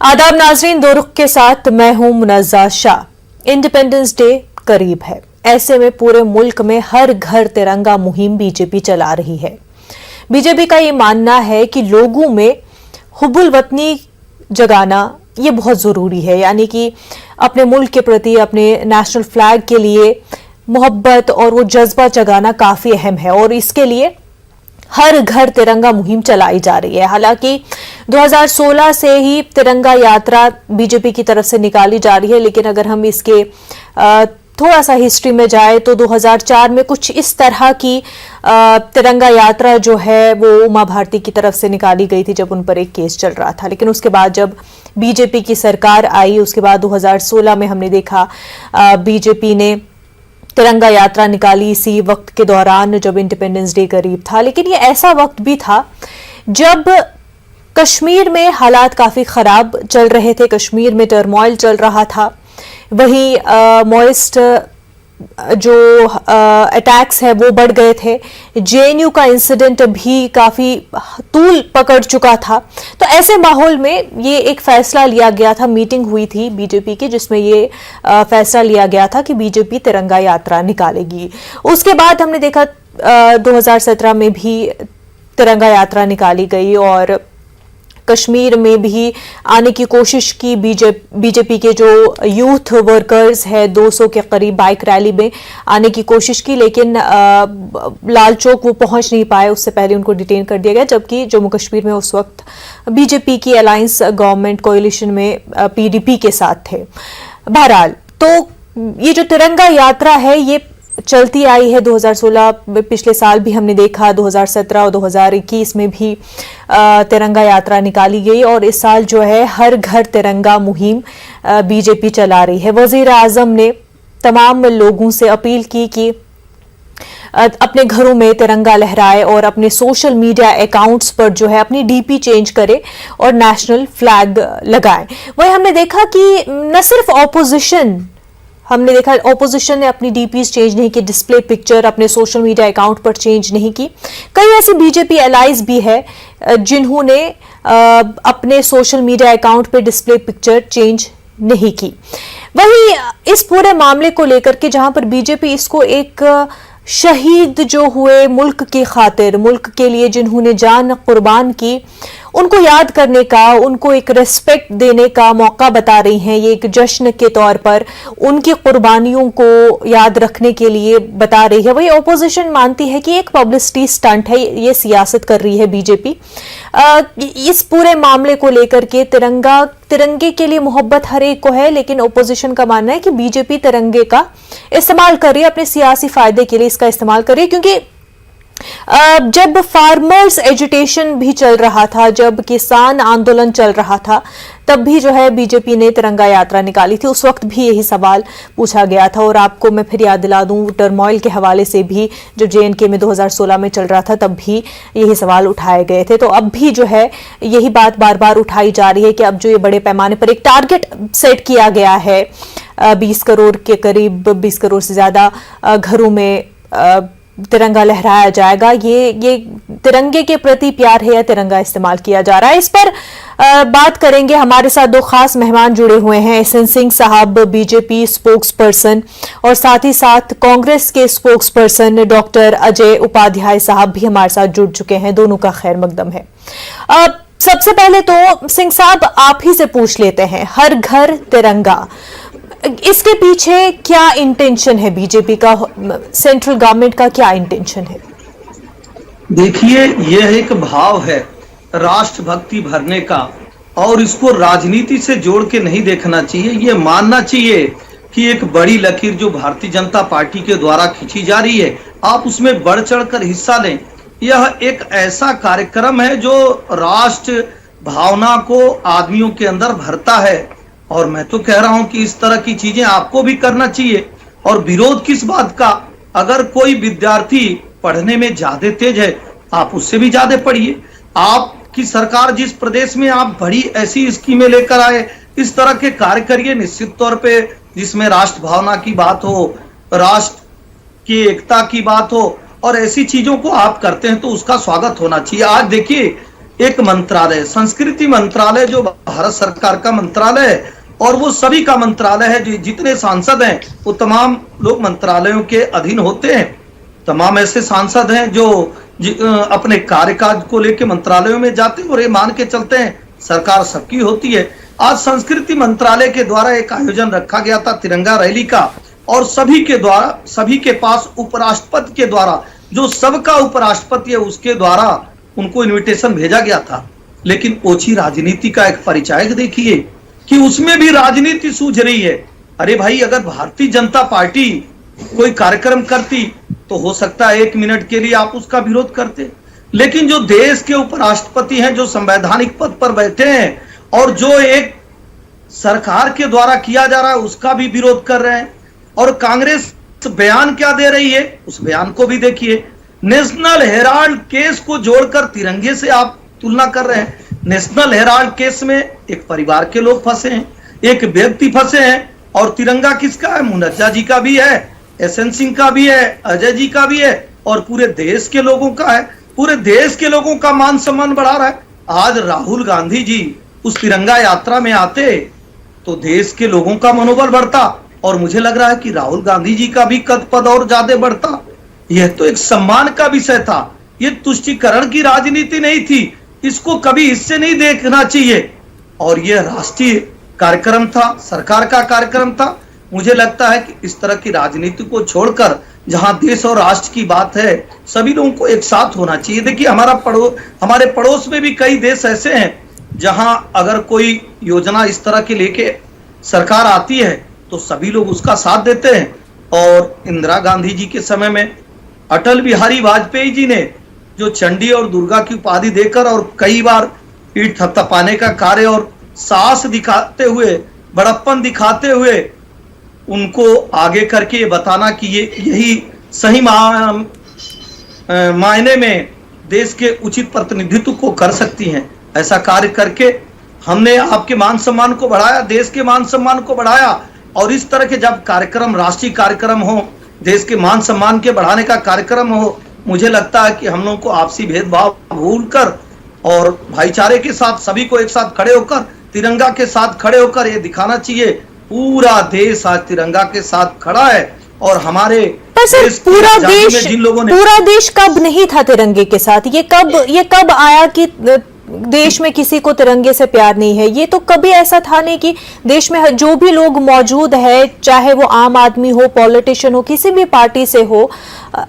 आदाब नाजरीन, दो रुख के साथ मैं हूं मुनज़्ज़ा शाह। इंडिपेंडेंस डे करीब है, ऐसे में पूरे मुल्क में हर घर तिरंगा मुहिम बीजेपी चला रही है। बीजेपी का ये मानना है कि लोगों में हुब्बुल वतनी जगाना ये बहुत ज़रूरी है, यानी कि अपने मुल्क के प्रति, अपने नेशनल फ्लैग के लिए मोहब्बत और वो जज्बा जगाना काफ़ी अहम है और इसके लिए हर घर तिरंगा मुहिम चलाई जा रही है। हालांकि 2016 से ही तिरंगा यात्रा बीजेपी की तरफ से निकाली जा रही है, लेकिन अगर हम इसके थोड़ा सा हिस्ट्री में जाए तो 2004 में कुछ इस तरह की तिरंगा यात्रा जो है वो उमा भारती की तरफ से निकाली गई थी, जब उन पर एक केस चल रहा था। लेकिन उसके बाद जब बीजेपी की सरकार आई, उसके बाद 2016 में हमने देखा बीजेपी ने तिरंगा यात्रा निकाली इसी वक्त के दौरान जब इंडिपेंडेंस डे करीब था। लेकिन ये ऐसा वक्त भी था जब कश्मीर में हालात काफ़ी ख़राब चल रहे थे, कश्मीर में टर्मोइल चल रहा था। वहीं मॉइस्ट जो अटैक्स है वो बढ़ गए थे। जेएनयू का इंसिडेंट भी काफ़ी तूल पकड़ चुका था। तो ऐसे माहौल में ये एक फैसला लिया गया था, मीटिंग हुई थी बीजेपी की, जिसमें ये फैसला लिया गया था कि बीजेपी तिरंगा यात्रा निकालेगी। उसके बाद हमने देखा 2017 में भी तिरंगा यात्रा निकाली गई और कश्मीर में भी आने की कोशिश की। बीजेपी के जो यूथ वर्कर्स है 200 के करीब बाइक रैली में आने की कोशिश की, लेकिन लाल चौक वो पहुंच नहीं पाए, उससे पहले उनको डिटेन कर दिया गया। जबकि जम्मू कश्मीर में उस वक्त बीजेपी की अलायंस गवर्नमेंट कोएलिशन में पीडीपी के साथ थे। बहरहाल, तो ये जो तिरंगा यात्रा है ये चलती आई है 2016, पिछले साल भी हमने देखा 2017 और 2021 में भी तिरंगा यात्रा निकाली गई और इस साल जो है हर घर तिरंगा मुहिम बीजेपी चला रही है। वजीर आजम ने तमाम लोगों से अपील की कि अपने घरों में तिरंगा लहराए और अपने सोशल मीडिया अकाउंट्स पर जो है अपनी डीपी चेंज करे और नेशनल फ्लैग लगाए। वहीं हमने देखा कि न सिर्फ ऑपोजिशन ने अपनी डीपीज चेंज नहीं की, डिस्प्ले पिक्चर अपने सोशल मीडिया अकाउंट पर चेंज नहीं की। कई ऐसे बीजेपी एलाइज भी है जिन्होंने अपने सोशल मीडिया अकाउंट पर डिस्प्ले पिक्चर चेंज नहीं की। वहीं इस पूरे मामले को लेकर के जहां पर बीजेपी इसको एक शहीद जो हुए मुल्क की खातिर, मुल्क के लिए जिन्होंने जान कुर्बान की, उनको याद करने का, उनको एक रिस्पेक्ट देने का मौका बता रही हैं। ये एक जश्न के तौर पर उनकी कुर्बानियों को याद रखने के लिए बता रही है। वही ऑपोजिशन मानती है कि एक पब्लिसिटी स्टंट है, ये सियासत कर रही है बीजेपी। इस पूरे मामले को लेकर के तिरंगे के लिए मोहब्बत हर एक को है, लेकिन ऑपोजिशन का मानना है कि बीजेपी तिरंगे का इस्तेमाल कर रही है, अपने सियासी फायदे के लिए इसका इस्तेमाल कर रही है। क्योंकि जब फार्मर्स एजिटेशन भी चल रहा था, जब किसान आंदोलन चल रहा था, तब भी जो है बीजेपी ने तिरंगा यात्रा निकाली थी। उस वक्त भी यही सवाल पूछा गया था और आपको मैं फिर याद दिला दूं, टर्मोइल के हवाले से भी जो जेएनके में 2016 में चल रहा था तब भी यही सवाल उठाए गए थे। तो अब भी जो है यही बात बार बार उठाई जा रही है कि अब जो ये बड़े पैमाने पर एक टारगेट सेट किया गया है 20 करोड़ के करीब, 20 करोड़ से ज्यादा घरों में तिरंगा लहराया जाएगा। ये तिरंगे के प्रति प्यार है या तिरंगा इस्तेमाल किया जा रहा है, इस पर बात करेंगे। हमारे साथ दो खास मेहमान जुड़े हुए हैं, एसएन सिंह साहब बीजेपी स्पोक्स पर्सन और साथ ही साथ कांग्रेस के spokesperson doctor Ajay Upadhyay साहब भी हमारे साथ जुड़ चुके हैं। दोनों का खैर मकदम है। सबसे पहले तो सिंह साहब आप ही से पूछ लेते हैं, हर घर तिरंगा, इसके पीछे क्या इंटेंशन है बीजेपी का, सेंट्रल गवर्नमेंट का क्या इंटेंशन है? देखिए, यह एक भाव है राष्ट्रभक्ति भरने का और इसको राजनीति से जोड़ के नहीं देखना चाहिए। ये मानना चाहिए कि एक बड़ी लकीर जो भारतीय जनता पार्टी के द्वारा खींची जा रही है, आप उसमें बढ़ चढ़कर हिस्सा लें। यह एक ऐसा कार्यक्रम है जो राष्ट्र भावना को आदमियों के अंदर भरता है और मैं तो कह रहा हूं कि इस तरह की चीजें आपको भी करना चाहिए। और विरोध किस बात का? अगर कोई विद्यार्थी पढ़ने में ज्यादा तेज है, आप उससे भी ज्यादा पढ़िए। आपकी सरकार जिस प्रदेश में आप बड़ी ऐसी स्कीमें लेकर आए, इस तरह के कार्य करिए निश्चित तौर पे, जिसमें राष्ट्र भावना की बात हो, राष्ट्र की एकता की बात हो और ऐसी चीजों को आप करते हैं तो उसका स्वागत होना चाहिए। आज देखिए एक मंत्रालय, संस्कृति मंत्रालय जो भारत सरकार का मंत्रालय है और वो सभी का मंत्रालय है। जो जितने सांसद हैं वो तमाम लोग मंत्रालयों के अधीन होते हैं। तमाम ऐसे सांसद हैं जो अपने कार्यकाज को लेकर मंत्रालयों में जाते हैं और ये मान के चलते हैं सरकार सबकी होती है। आज संस्कृति मंत्रालय के द्वारा एक आयोजन रखा गया था तिरंगा रैली का, और सभी के पास उपराष्ट्रपति के द्वारा, जो सबका उपराष्ट्रपति है उसके द्वारा उनको इनविटेशन भेजा गया था। लेकिन ओछी राजनीति का एक परिचायक देखिए कि उसमें भी राजनीति सूझ रही है। अरे भाई, अगर भारतीय जनता पार्टी कोई कार्यक्रम करती तो हो सकता है 1 मिनट के लिए आप उसका विरोध करते, लेकिन जो देश के उपराष्ट्रपति हैं, जो संवैधानिक पद पर बैठे हैं और जो एक सरकार के द्वारा किया जा रहा है उसका भी विरोध कर रहे हैं। और कांग्रेस बयान क्या दे रही है, उस बयान को भी देखिए। नेशनल हेराल्ड केस को जोड़कर तिरंगे से आप तुलना कर रहे हैं। नेशनल हेराल्ड केस में एक परिवार के लोग फंसे हैं, एक व्यक्ति फंसे हैं, और तिरंगा किसका है? मुनज्जा जी का भी है, एसएन सिंह का भी है, अजय जी का भी है, और पूरे देश के लोगों का है। पूरे देश के लोगों का मान सम्मान बढ़ा रहा है। आज राहुल गांधी जी उस तिरंगा यात्रा में आते तो देश के लोगों का मनोबल बढ़ता, और मुझे लग रहा है कि राहुल गांधी जी का भी कद पद और ज्यादा बढ़ता। यह तो एक सम्मान का विषय था, यह तुष्टीकरण की राजनीति नहीं थी। इसको कभी इससे नहीं देखना चाहिए। और यह राष्ट्रीय कार्यक्रम था, सरकार का कार्यक्रम था। मुझे लगता है कि इस तरह की राजनीति को छोड़कर जहां देश और राष्ट्र की बात है, सभी लोगों को एक साथ होना चाहिए। देखिए, हमारे पड़ोस में भी कई देश ऐसे हैं जहां अगर कोई योजना इस तरह की लेके सरकार आती है तो सभी लोग उसका साथ देते हैं। और इंदिरा गांधी जी के समय में अटल बिहारी वाजपेयी जी ने जो चंडी और दुर्गा की उपाधि देकर और कई बार पीठ थपथपाने का कार्य और साहस दिखाते हुए, बड़प्पन दिखाते हुए उनको आगे करके ये बताना कि ये यही सही मायने में देश के उचित प्रतिनिधित्व को कर सकती हैं, ऐसा कार्य करके हमने आपके मान सम्मान को बढ़ाया, देश के मान सम्मान को बढ़ाया। और इस तरह के जब कार्यक्रम, राष्ट्रीय कार्यक्रम हो, देश के मान सम्मान के बढ़ाने का कार्यक्रम हो, मुझे लगता है कि हम लोगों को आपसी भेदभाव भूलकर और भाईचारे के साथ सभी को एक साथ खड़े होकर, तिरंगा के साथ खड़े होकर ये दिखाना चाहिए पूरा देश आज तिरंगा के साथ खड़ा है। और हमारे पूरा देश कब नहीं था तिरंगे के साथ? ये कब आया कि देश में किसी को तिरंगे से प्यार नहीं है? ये तो कभी ऐसा था नहीं कि देश में जो भी लोग मौजूद है, चाहे वो आम आदमी हो, पॉलिटिशियन हो, किसी भी पार्टी से हो,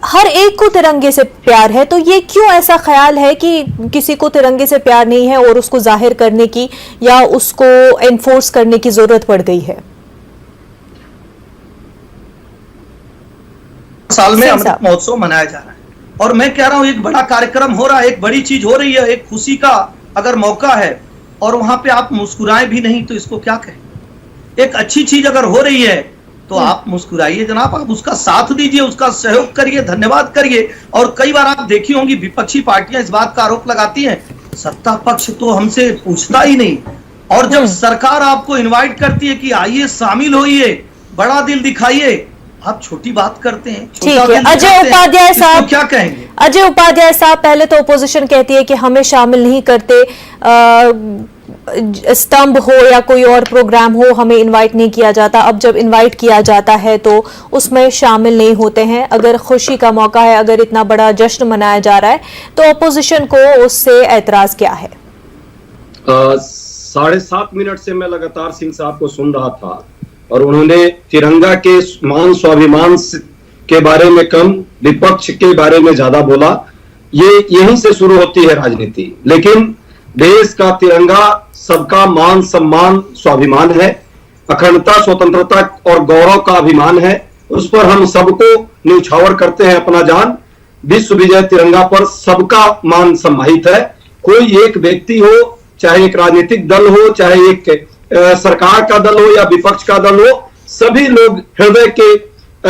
हर एक को तिरंगे से प्यार है। तो ये क्यों ऐसा ख्याल है कि किसी को तिरंगे से प्यार नहीं है और उसको जाहिर करने की या उसको एनफोर्स करने की जरूरत पड़ गई है? साल में अमृत महोत्सव मनाया जा रहा है और मैं कह रहा हूं एक बड़ा कार्यक्रम हो रहा है, एक बड़ी चीज हो रही है, एक खुशी का अगर मौका है और वहां पे आप मुस्कुराए भी नहीं तो इसको क्या कहें? एक अच्छी चीज अगर हो रही है तो आप मुस्कुराइए जनाब, आप उसका साथ दीजिए, उसका सहयोग करिए, धन्यवाद करिए। और कई बार आप देखी होंगी विपक्षी पार्टियां इस बात का आरोप लगाती हैं सत्ता पक्ष तो हमसे पूछता ही नहीं, और जब सरकार आपको इन्वाइट करती है कि आइए शामिल होइए, बड़ा दिल दिखाइए, आप छोटी बात करते हैं। ठीक है, अजय उपाध्याय साहब क्या कहेंगे? अजय उपाध्याय साहब, पहले तो ओपोजिशन कहती है कि हमें शामिल नहीं करते, स्तंभ हो या कोई और प्रोग्राम हो हमें इनवाइट नहीं किया जाता। अब जब इनवाइट किया जाता है तो उसमें शामिल नहीं होते हैं। अगर खुशी का मौका है, अगर इतना बड़ा जश्न मनाया जा रहा है तो ओपोजिशन को उससे ऐतराज क्या है? 7.5 मिनट से मैं लगातार सिंह साहब को सुन रहा था और उन्होंने तिरंगा के मान स्वाभिमान के बारे में कम, विपक्ष के बारे में ज्यादा बोला। ये यहीं से शुरू होती है राजनीति। लेकिन देश का तिरंगा सबका मान सम्मान स्वाभिमान है, अखंडता, स्वतंत्रता और गौरव का अभिमान है। उस पर हम सबको न्यौछावर करते हैं अपना जान। विश्व विजय तिरंगा पर सबका मान सम्मानित है। कोई एक व्यक्ति हो, चाहे एक राजनीतिक दल हो, चाहे एक सरकार का दल हो या विपक्ष का दल हो, सभी लोग हृदय के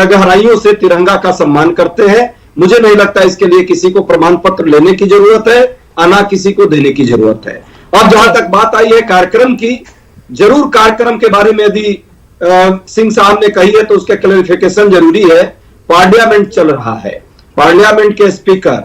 गहराइयों से तिरंगा का सम्मान करते हैं। मुझे नहीं लगता इसके लिए किसी को प्रमाण पत्र लेने की जरूरत है, ना किसी को देने की जरूरत है। अब जहां तक बात आई है कार्यक्रम की, जरूर कार्यक्रम के बारे में यदि सिंह साहब ने कही है तो उसका क्लैरिफिकेशन जरूरी है। पार्लियामेंट चल रहा है, पार्लियामेंट के स्पीकर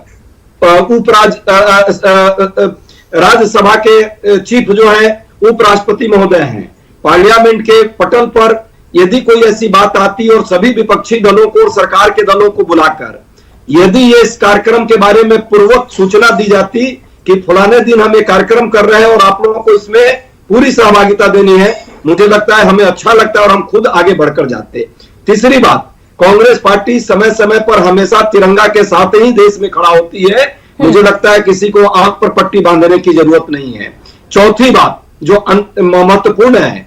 राज्यसभा के चीफ जो है उपराष्ट्रपति महोदय हैं। पार्लियामेंट के पटल पर यदि कोई ऐसी बात आती और सभी विपक्षी दलों को और सरकार के दलों को बुलाकर यदि ये इस कार्यक्रम के बारे में पूर्वक सूचना दी जाती कि फलाने दिन हम ये कार्यक्रम कर रहे हैं और आप लोगों को इसमें पूरी सहभागिता देनी है, मुझे लगता है हमें अच्छा लगता है और हम खुद आगे बढ़कर जाते। तीसरी बात, कांग्रेस पार्टी समय समय पर हमेशा तिरंगा के साथ ही देश में खड़ा होती है। मुझे लगता है किसी को आंख पर पट्टी बांधने की जरूरत नहीं है। चौथी बात जो महत्वपूर्ण है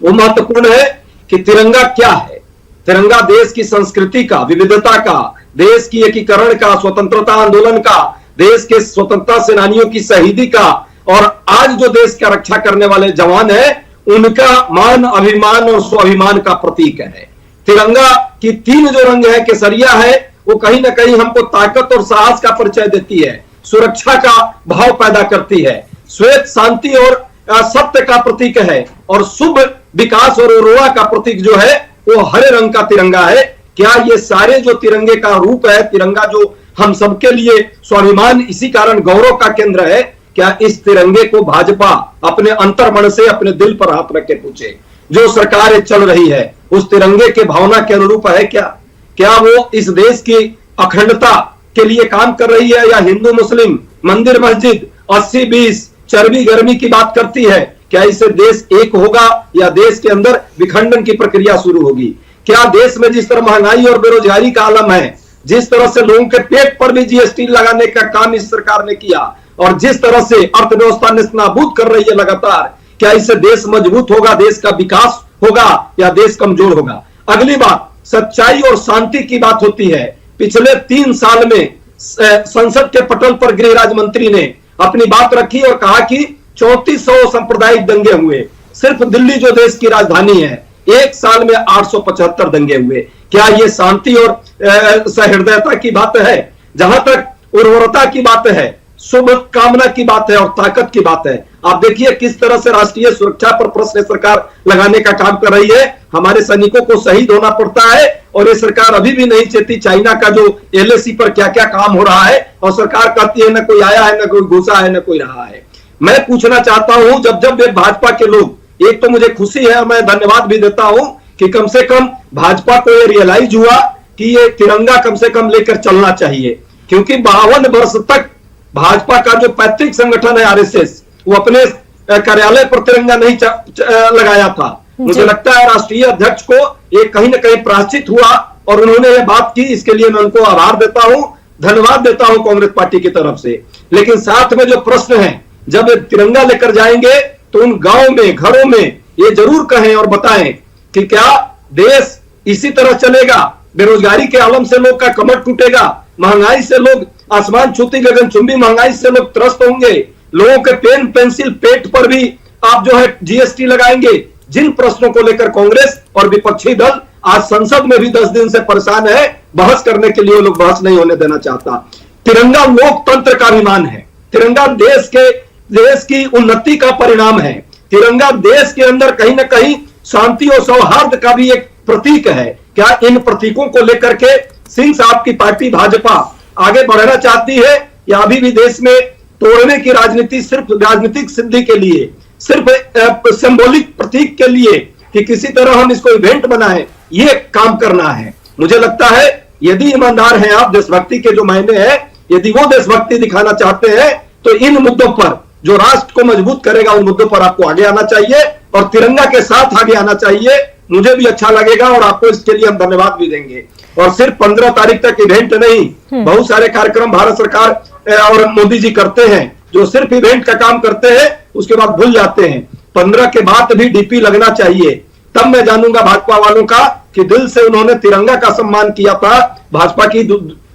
वो महत्वपूर्ण है कि तिरंगा क्या है। तिरंगा देश की संस्कृति का, विविधता का, देश की एकीकरण का, स्वतंत्रता आंदोलन का, देश के स्वतंत्रता सेनानियों की शहीदी का और आज जो देश का रक्षा करने वाले जवान है उनका मान, अभिमान और स्वाभिमान का प्रतीक है। तिरंगा की तीन जो रंग है, केसरिया है, वो कहीं ना कहीं हमको ताकत और साहस का परिचय देती है, सुरक्षा का भाव पैदा करती है, श्वेत शांति और सत्य का प्रतीक है और शुभ विकास और उर्वरा का प्रतीक जो है वो हरे रंग का तिरंगा है। क्या ये सारे जो तिरंगे का रूप है, तिरंगा जो हम सबके लिए स्वाभिमान, इसी कारण गौरव का केंद्र है, क्या इस तिरंगे को भाजपा अपने अंतर्मन से अपने दिल पर हाथ रख के पूछे, जो सरकार चल रही है उस तिरंगे के भावना के अनुरूप है क्या? क्या वो इस देश की अखंडता के लिए काम कर रही है या हिंदू मुस्लिम, मंदिर मस्जिद, 80-20 चर्बी गर्मी की बात करती है? क्या इससे देश एक होगा या देश के अंदर विखंडन की प्रक्रिया शुरू होगी? क्या देश में जिस तरह महंगाई और बेरोजगारी का आलम है, जिस तरह से लोगों के पेट पर भी जीएसटी लगाने का काम इस सरकार ने किया और जिस तरह से अर्थव्यवस्था नेस्तनाबूद कर रही है लगातार, क्या इससे देश मजबूत होगा, देश का विकास होगा या देश कमजोर होगा? अगली बात, सच्चाई और शांति की बात होती है। पिछले 3 साल में संसद के पटल पर गृह राज्य मंत्री ने अपनी बात रखी और कहा कि 3400 सांप्रदायिक दंगे हुए। सिर्फ दिल्ली जो देश की राजधानी है, एक साल में 875 दंगे हुए। क्या ये शांति और सहृदयता की बात है? जहां तक उर्वरता की बात है, शुभ कामना की बात है और ताकत की बात है, आप देखिए किस तरह से राष्ट्रीय सुरक्षा पर प्रश्न सरकार लगाने का काम कर रही है। हमारे सैनिकों को शहीद होना पड़ता है और ये सरकार अभी भी नहीं चाहती चाइना का जो एलएसी पर क्या क्या काम हो रहा है और सरकार कहती है न कोई आया है, न कोई घुसा है, न कोई रहा है। मैं पूछना चाहता हूं, जब ये भाजपा के लोग, एक तो मुझे खुशी है, मैं धन्यवाद भी देता हूं कि कम से कम भाजपा को ये रियलाइज हुआ कि ये तिरंगा कम से कम लेकर चलना चाहिए, क्योंकि 52 वर्ष तक भाजपा का जो पैतृक संगठन है आरएसएस, वो अपने कार्यालय पर तिरंगा नहीं लगाया था। मुझे लगता है राष्ट्रीय अध्यक्ष को ये कहीं ना कहीं प्रायश्चित हुआ और उन्होंने ये बात की, इसके लिए मैं उनको आभार देता हूं, धन्यवाद देता हूं कांग्रेस पार्टी की तरफ से। लेकिन साथ में जो प्रश्न है, जब तिरंगा लेकर जाएंगे तो उन गांव में, घरों में ये जरूर कहें और बताएं कि क्या देश इसी तरह चलेगा? बेरोजगारी के आलम से लोग का कमर टूटेगा, महंगाई से लोग आसमान छूती गगनचुंबी महंगाई से लोग त्रस्त होंगे, लोगों के पेन पेंसिल पेट पर भी आप जो है जीएसटी लगाएंगे। जिन प्रश्नों को लेकर कांग्रेस और विपक्षी दल आज संसद में भी 10 दिन से परेशान है, बहस करने के लिए वो लोग बहस नहीं होने देना चाहता। तिरंगा लोकतंत्र का अभिमान है, तिरंगा देश की उन्नति का परिणाम है, तिरंगा देश के अंदर कहीं ना कहीं शांति और सौहार्द का भी एक प्रतीक है। क्या इन प्रतीकों को लेकर के सिंह साहब की पार्टी भाजपा आगे बढ़ना चाहती है या अभी भी देश में तोड़ने की राजनीति, सिर्फ राजनीतिक सिद्धि के लिए, सिर्फ सिंबॉलिक प्रतीक के लिए कि किसी तरह हम इसको इवेंट बनाएं, ये काम करना है? मुझे लगता है यदि ईमानदार हैं आप, देशभक्ति के जो मायने हैं, यदि वो देशभक्ति दिखाना चाहते हैं तो इन मुद्दों पर जो राष्ट्र को मजबूत करेगा उन मुद्दों पर आपको आगे आना चाहिए और तिरंगा के साथ आगे आना चाहिए। मुझे भी अच्छा लगेगा और आपको इसके लिए हम धन्यवाद भी देंगे। और सिर्फ 15 तारीख तक इवेंट नहीं, बहुत सारे कार्यक्रम भारत सरकार और मोदी जी करते हैं जो सिर्फ इवेंट का काम करते हैं, उसके बाद भूल जाते हैं। 15 के बाद भी डीपी लगना चाहिए, तब मैं जानूंगा भाजपा वालों का कि दिल से उन्होंने तिरंगा का सम्मान किया था, भाजपा की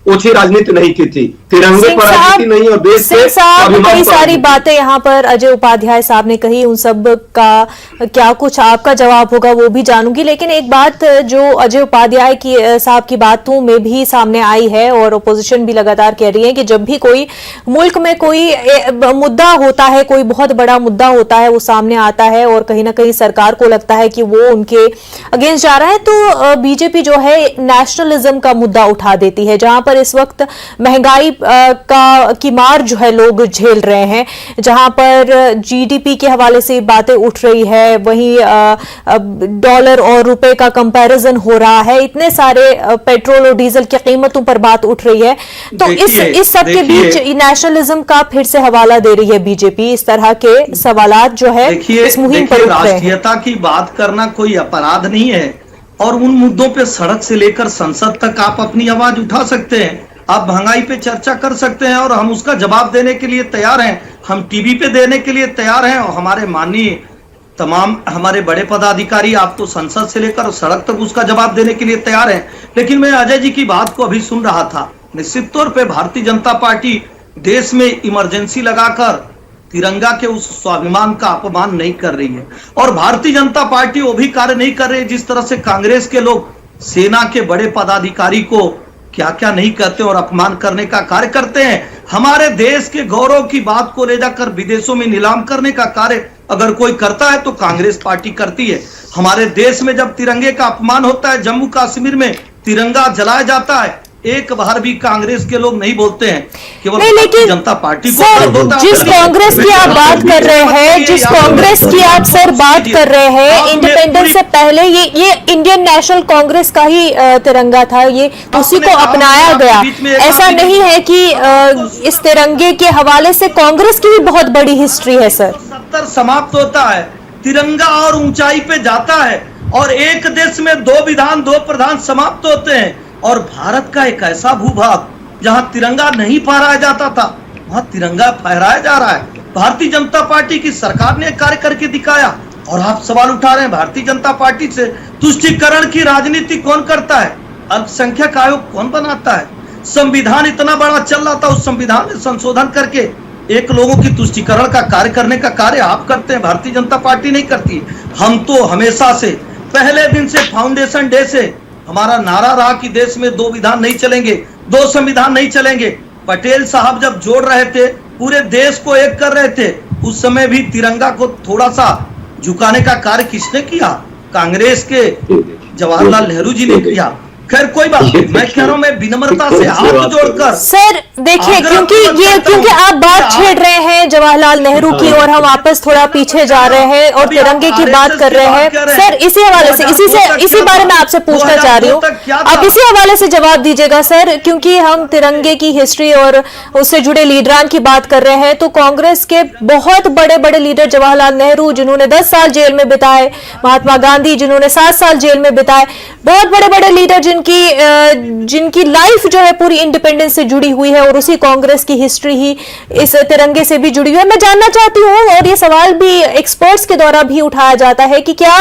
ओछी राजनीति नहीं की थी, तिरंगे पर राजनीति नहीं। और देश से कई सारी बातें यहाँ पर अजय उपाध्याय साहब ने कही, उन सब का क्या कुछ आपका जवाब होगा वो भी जानूंगी। लेकिन एक बात जो अजय उपाध्याय की साहब की बातों में भी सामने आई है और ओपोजिशन भी लगातार कह रही है कि जब भी कोई मुल्क में कोई मुद्दा होता है, कोई बहुत बड़ा मुद्दा होता है, वो सामने आता है और कहीं ना कहीं सरकार को लगता है कि वो उनके अगेंस्ट जा रहा है, तो बीजेपी जो है नेशनलिज्म का मुद्दा उठा देती है। जहां पर इस वक्त महंगाई की मार जो है लोग झेल रहे हैं, जहां पर जीडीपी के हवाले से बातें उठ रही है, वहीं डॉलर और रुपए का कंपैरिजन हो रहा है, इतने सारे पेट्रोल और डीजल की कीमतों पर बात उठ रही है। तो इस सब के बीच नेशनलिज्म का फिर से हवाला दे रही है बीजेपी। इस तरह के सवालात जो है इस मुहिम पर उठ रहे हैं। राष्ट्रीयता की बात करना कोई अपराध नहीं है, और उन मुद्दों पे सड़क से लेकर संसद तक आप अपनी आवाज उठा सकते हैं। आप महंगाई पे चर्चा कर सकते हैं और हम उसका जवाब देने के लिए तैयार हैं, हम टीवी पे देने के लिए तैयार हैं, और हमारे माननीय तमाम हमारे बड़े पदाधिकारी आपको संसद से लेकर सड़क तक उसका जवाब देने के लिए तैयार हैं। लेकिन मैं अजय जी की बात को अभी सुन रहा था, निश्चित तौर पे भारतीय जनता पार्टी देश में इमरजेंसी लगाकर तिरंगा के उस स्वाभिमान का अपमान नहीं कर रही है, और भारतीय जनता पार्टी वो भी कार्य नहीं कर रही है जिस तरह से कांग्रेस के लोग सेना के बड़े पदाधिकारी को क्या क्या नहीं करते और अपमान करने का कार्य करते हैं। हमारे देश के गौरव की बात को ले जाकर विदेशों में नीलाम करने का कार्य अगर कोई करता है तो कांग्रेस पार्टी करती है। हमारे देश में जब तिरंगे का अपमान होता है, जम्मू कश्मीर में तिरंगा जलाया जाता है, एक बार भी कांग्रेस के लोग नहीं बोलते हैं, केवल भारतीय जनता पार्टी को सर, जिस कांग्रेस की आप बात कर रहे हैं, जिस कांग्रेस की आप सर बात कर रहे हैं, इंडिपेंडेंस से पहले ये इंडियन नेशनल कांग्रेस का ही तिरंगा था, ये उसी को अपनाया गया। ऐसा नहीं है कि इस तिरंगे के हवाले से कांग्रेस की भी बहुत बड़ी हिस्ट्री है सर। 70 समाप्त होता है, तिरंगा और ऊंचाई पे जाता है, और एक देश में 2 विधान 2 प्रधान समाप्त होते हैं, और भारत का एक ऐसा भूभाग जहां तिरंगा नहीं फहराया जाता था, वहां तिरंगा फहराया जा रहा है। भारतीय जनता पार्टी की सरकार ने कार्य करके दिखाया, और आप सवाल उठा रहे हैं भारतीय जनता पार्टी से तुष्टीकरण की राजनीति कौन करता है, अल्पसंख्यक आयोग कौन बनाता है। संविधान इतना बड़ा चल रहा था, उस संविधान में संशोधन करके एक लोगों की तुष्टीकरण का कार्य करने का कार्य आप करते हैं, भारतीय जनता पार्टी नहीं करती। हम तो हमेशा से पहले दिन से फाउंडेशन डे से हमारा नारा रहा कि देश में 2 विधान नहीं चलेंगे, 2 संविधान नहीं चलेंगे। पटेल साहब जब जोड़ रहे थे, पूरे देश को एक कर रहे थे, उस समय भी तिरंगा को थोड़ा सा झुकाने का कार्य किसने किया? कांग्रेस के जवाहरलाल नेहरू जी ने किया। खैर कोई बात नहीं, मैं कह रहा हूं, मैं विनम्रता से हाथ जोड़कर सर देखिए, क्योंकि आप बात छेड़ रहे हैं जवाहरलाल नेहरू की, और हम वापस थोड़ा पीछे जा रहे हैं और तिरंगे की बात कर रहे हैं सर। इसी हवाले से इसी बारे में आपसे पूछना चाह रही हूँ, आप इसी हवाले से जवाब दीजिएगा सर, क्योंकि हम तिरंगे की हिस्ट्री और उससे जुड़े लीडरान की बात कर रहे हैं। तो कांग्रेस के बहुत बड़े बड़े लीडर जवाहरलाल नेहरू जिन्होंने 10 साल जेल में बिताए, महात्मा गांधी जिन्होंने 7 साल जेल में बिताए, बहुत बड़े बड़े लीडर जिनकी लाइफ जो है पूरी इंडिपेंडेंस से जुड़ी हुई है, और उसी कांग्रेस की हिस्ट्री ही इस तिरंगे से भी जुड़ी हुई है। मैं जानना चाहती हूँ, और ये सवाल भी एक्सपर्ट्स के द्वारा भी उठाया जाता है कि क्या,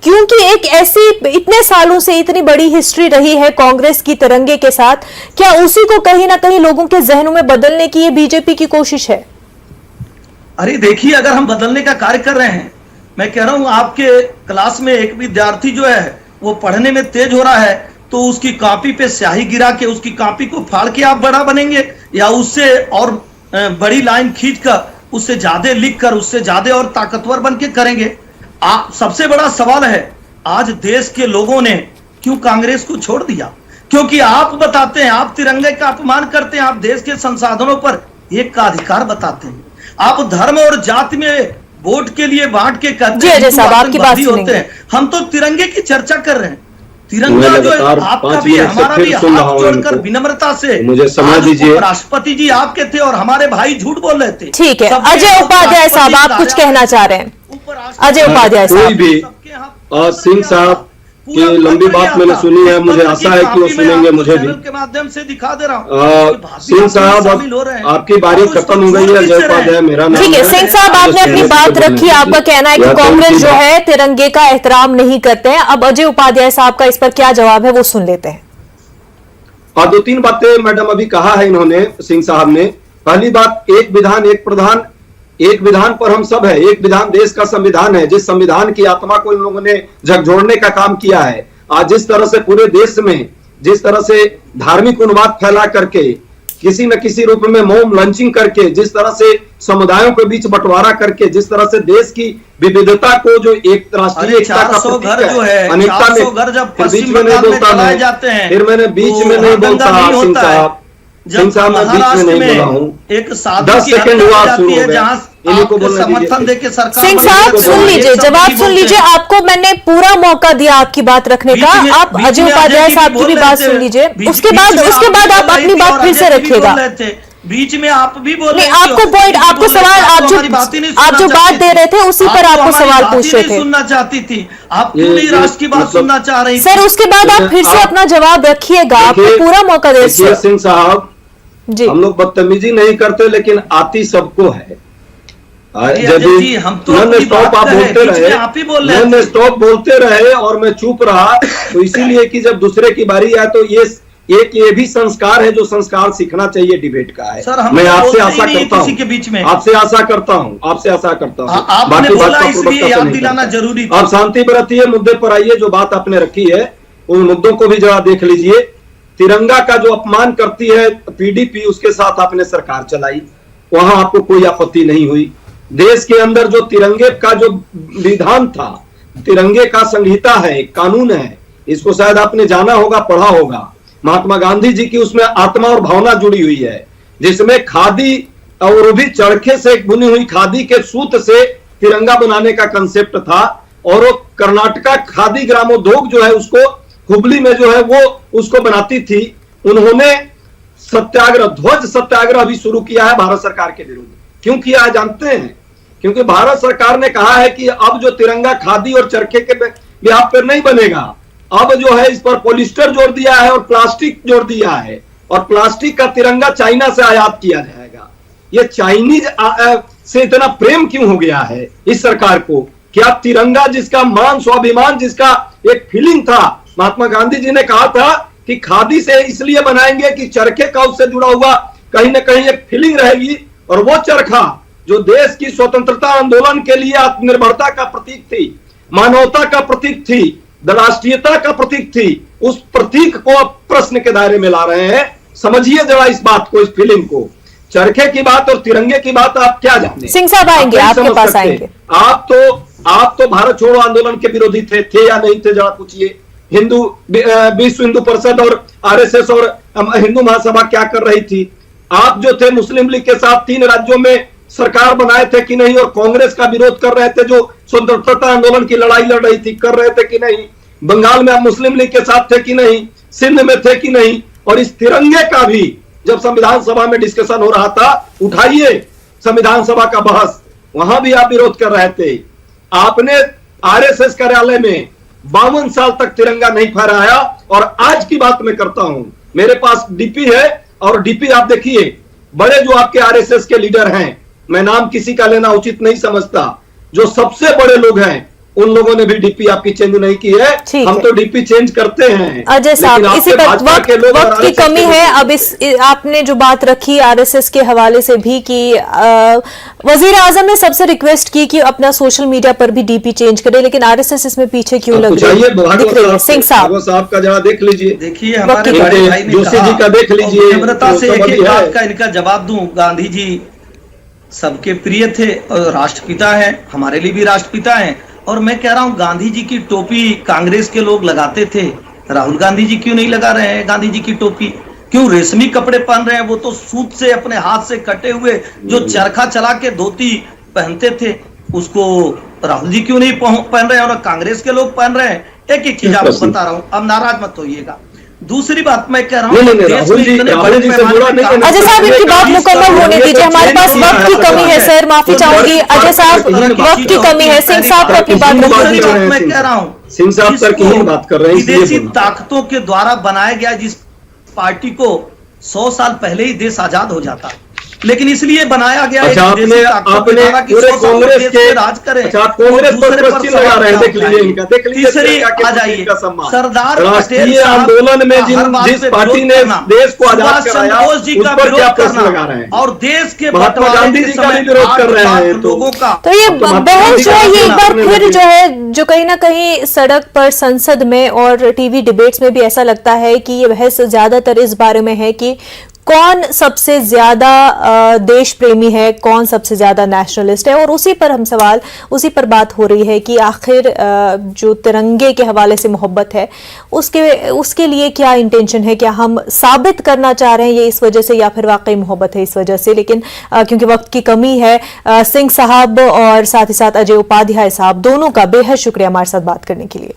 क्योंकि एक ऐसी इतने सालों से इतनी बड़ी हिस्ट्री रही है कांग्रेस की तिरंगे के साथ, क्या उसी को कहीं ना कहीं लोगों के जहनों में बदलने की ये बीजेपी की कोशिश है? अरे देखिए, अगर हम बदलने का कार्य कर रहे हैं, मैं कह रहा हूं आपके क्लास में एक विद्यार्थी जो है वो पढ़ने में तेज हो रहा है, तो उसकी कॉपी पे स्याही गिरा के उसकी कॉपी को फाड़ के आप बड़ा बनेंगे, या उससे और बड़ी लाइन खींचकर उससे ज्यादा लिखकर उससे ज्यादा और ताकतवर बन के करेंगे? सबसे बड़ा सवाल है, आज देश के लोगों ने क्यों कांग्रेस को छोड़ दिया? क्योंकि आप बताते हैं, आप तिरंगे का अपमान करते हैं, आप देश के संसाधनों पर एक का अधिकार बताते हैं, आप धर्म और जाति में वोट के लिए बांट के कहते हैं होते हैं। हम तो तिरंगे की चर्चा कर रहे हैं। तिरंगा जो है आपका भी है, हमारा भी, हाथ जोड़कर विनम्रता से मुझे समझ दीजिए। राष्ट्रपति जी आपके थे और हमारे भाई झूठ बोल रहे थे। ठीक है, अजय उपाध्याय साहब आप कुछ कहना चाह रहे हैं? अजय उपाध्याय साहब। कोई भी सिंह साहब की लंबी बात मैंने सुनी है, मुझे आशा है कि वो सुनेंगे मुझे भी। के माध्यम से दिखा दे रहा हूँ। सिंह साहब, आपकी बारी खत्म हो गई है। अजय उपाध्याय मेरा नाम। ठीक है सिंह साहब, आपने अपनी बात रखी, आपका कहना है कि कांग्रेस जो है तिरंगे का एहतराम नहीं करते हैं। अब अजय उपाध्याय साहब का इस पर क्या जवाब है वो सुन लेते हैं। और 2-3 बातें मैडम अभी कहा है इन्होंने, सिंह साहब ने। पहली बात, एक विधान एक प्रधान, एक विधान पर हम सब है। एक विधान देश का संविधान है, जिस संविधान की आत्मा को इन लोगों ने झकझोरने का काम किया है। आज जिस तरह से पूरे देश में जिस तरह से धार्मिक उन्माद फैला करके, किसी न किसी रूप में मॉब लंचिंग करके, जिस तरह से समुदायों के बीच बंटवारा करके, जिस तरह से देश की विविधता को जो एक राष्ट्रीय एकता का प्रतीक है, अनेकता में, बीच में नहीं बोलता मैं, फिर मैंने बीच में नहीं बोलता सिंह साहब, सिंह साहब, मैं बीच में महाराष्ट्र नहीं बोला हूँ। में एक साधु 10 की सेकंड हत्या हुआ, की जाती शुरू हो है, गया। जहां इन्हीं को आपको बोलने समर्थन दीजिए। देके सरकार सिंह साहब सुन लीजिए, जवाब सुन लीजिए, आपको मैंने पूरा मौका दिया आपकी बात रखने का। आप अजय उपाध्याय साहब की भी बात सुन लीजिए, उसके बाद आप अपनी बात फिर से रखिएगा। बीच में आप भी बोल नहीं, रहे थे, आपको पॉइंट, आपको सवाल, आप जो बात दे रहे थे उसी पर आपको सवाल पूछ रहे थे। सुनना चाहती थी आप, क्यों नहीं राष्ट्र की बात सुनना चाह रही? सर उसके बाद आप फिर से अपना जवाब रखिएगा, आपको पूरा मौका दे। सिंह साहब जी, हम लोग बदतमीजी नहीं करते, लेकिन आती सबको है। जी, हम तो नॉन अपनी स्टॉप बात आप कहे, बोलते बीच में रहे, आप ही बोल रहे नॉन थे। स्टॉप बोलते रहे और मैं चुप रहा, तो इसीलिए कि जब दूसरे की बारी आए तो ये भी संस्कार है जो संस्कार सीखना चाहिए डिबेट का है। सर, हम मैं आपसे बोलते ही आशा नहीं करता किसी हूँ, के बीच में। आपसे आशा करता हूँ, आपने बाकी बोला बात का इसलिए प्रवक्ता से याद नहीं दिलाना करता। जरूरी था। आप शांति बरतिए, मुद्दे पर आइए, जो बात आपने रखी है उन मुद्दों को भी जरा देख लीजिए। तिरंगा का जो अपमान करती है पीडीपी, उसके साथ आपने सरकार चलाई, वहां आपको कोई आपत्ति नहीं हुई। देश के अंदर जो तिरंगे का जो विधान था, तिरंगे का संहिता है, कानून है, इसको शायद आपने जाना होगा, पढ़ा होगा। महात्मा गांधी जी की उसमें आत्मा और भावना जुड़ी हुई है, जिसमें खादी और भी चरखे से बुनी हुई खादी के सूत से तिरंगा बनाने का कंसेप्ट था। और वो कर्नाटका खादी ग्रामोद्योग जो है उसको हुबली में जो है वो उसको बनाती थी। उन्होंने सत्याग्रह, ध्वज सत्याग्रह भी शुरू किया है भारत सरकार के विरुद्ध। क्यों किया है जानते हैं? क्योंकि भारत सरकार ने कहा है कि अब जो तिरंगा खादी और चरखे के ब्याह पर नहीं बनेगा, अब जो है इस पर पॉलिस्टर जोड़ दिया है और प्लास्टिक जोड़ दिया है, और प्लास्टिक का तिरंगा चाइना से आयात किया जाएगा। ये चाइनीज से इतना प्रेम क्यों हो गया है इस सरकार को? क्या तिरंगा जिसका मान स्वाभिमान, जिसका एक फीलिंग था, महात्मा गांधी जी ने कहा था कि खादी से इसलिए बनाएंगे कि चरखे का उससे जुड़ा हुआ कहीं ना कहीं एक फीलिंग रहेगी, और वो चरखा जो देश की स्वतंत्रता आंदोलन के लिए आत्मनिर्भरता का प्रतीक थी, मानवता का प्रतीक थी, राष्ट्रीयता का प्रतीक थी, उस प्रतीक को आप प्रश्न के दायरे में ला रहे हैं। समझिए जरा इस बात को, इस फीलिंग को। चरखे की बात और तिरंगे की बात आप क्या जाने? सिंह साहब आएंगे, आपके पास आएंगे। आप तो भारत छोड़ो आंदोलन के विरोधी थे या नहीं थे? जरा पूछिए। विश्व हिंदू परिषद और आरएसएस और हिंदू महासभा क्या कर रही थी? आप जो थे मुस्लिम लीग के साथ 3 राज्यों में सरकार बनाए थे कि नहीं? और कांग्रेस का विरोध कर रहे थे, जो स्वतंत्रता आंदोलन की लड़ाई लड़ रही थी, कर रहे थे कि नहीं? बंगाल में आप मुस्लिम लीग के साथ थे कि नहीं? सिंध में थे कि नहीं? और इस तिरंगे का भी जब संविधान सभा में डिस्कशन हो रहा था, उठाइए संविधान सभा का बहस, वहां भी आप विरोध कर रहे थे। आपने आरएसएस कार्यालय में 52 साल तक तिरंगा नहीं फहराया। और आज की बात मैं करता हूं, मेरे पास डीपी है, और डीपी आप देखिए, बड़े जो आपके आरएसएस के लीडर हैं, मैं नाम किसी का लेना उचित नहीं समझता, जो सबसे बड़े लोग हैं, उन लोगों ने भी डीपी आपकी चेंज नहीं की है। हम तो डीपी चेंज करते हैं। अजय साहब, इसी पर वक्त की कमी है। अब आपने जो बात रखी आरएसएस के हवाले से भी कि वजीर आजम ने सबसे रिक्वेस्ट की कि अपना सोशल मीडिया पर भी डीपी चेंज करे, लेकिन आरएसएस इसमें पीछे क्यों लग रही है? सिंह साहब का जरा देख लीजिए। देखिए, हमारे बड़े भाई ने जोशी जी का देख लीजिए। नम्रता से एक बात का इनका जवाब दूं। गांधी जी सबके प्रिय थे और राष्ट्रपिता है, हमारे लिए भी राष्ट्रपिता है। और मैं कह रहा हूं, गांधी जी की टोपी कांग्रेस के लोग लगाते थे, राहुल गांधी जी क्यों नहीं लगा रहे हैं गांधी जी की टोपी? क्यों रेशमी कपड़े पहन रहे हैं? वो तो सूत से अपने हाथ से कटे हुए जो चरखा चला के धोती पहनते थे, उसको राहुल जी क्यों नहीं पहन रहे हैं और कांग्रेस के लोग पहन रहे हैं? एक एक चीज आपको बता रहा हूं, अब नाराज मत होइएगा। दूसरी बात मैं कह रहा हूँ, अजय साहब इनकी बात मुकम्मल होने दीजिए, हमारे पास वक्त की कमी है। सर माफी चाहूंगी अजय साहब, वक्त की कमी है। सिंह साहब अपनी बात मैं कह रहा हूँ, सिंह साहब सर की ही बात कर रहे हैं। विदेशी ताकतों के द्वारा बनाया गया जिस पार्टी को 100 साल पहले ही देश आजाद हो जाता, लेकिन इसलिए बनाया गया। अच्छा, आपने पूरे कांग्रेस के राज करें, कांग्रेस पर क्वेश्चन लगा रहे हैं। देख लीजिए इनका, देख लीजिए। तीसरी आ जाइए, सरदार राष्ट्रीय आंदोलन में जिस पार्टी ने देश को आजाद कराया, जी का विरोध करना और देश के महात्मा गांधी जी का भी विरोध कर रहे हैं लोगों का। तो ये बहस जो है, ये एक बार फिर जो है, जो कहीं ना कहीं सड़क पर, संसद में और टीवी डिबेट्स में भी ऐसा लगता है कि ये बहस ज्यादातर इस बारे में है कि कौन सबसे ज्यादा देश प्रेमी है, कौन सबसे ज्यादा नेशनलिस्ट है, और उसी पर बात हो रही है कि आखिर जो तिरंगे के हवाले से मोहब्बत है उसके लिए क्या इंटेंशन है, क्या हम साबित करना चाह रहे हैं ये इस वजह से, या फिर वाकई मोहब्बत है इस वजह से। लेकिन क्योंकि वक्त की कमी है, सिंह साहब और साथ ही साथ अजय उपाध्याय साहब दोनों का बेहद शुक्रिया हमारे साथ बात करने के लिए।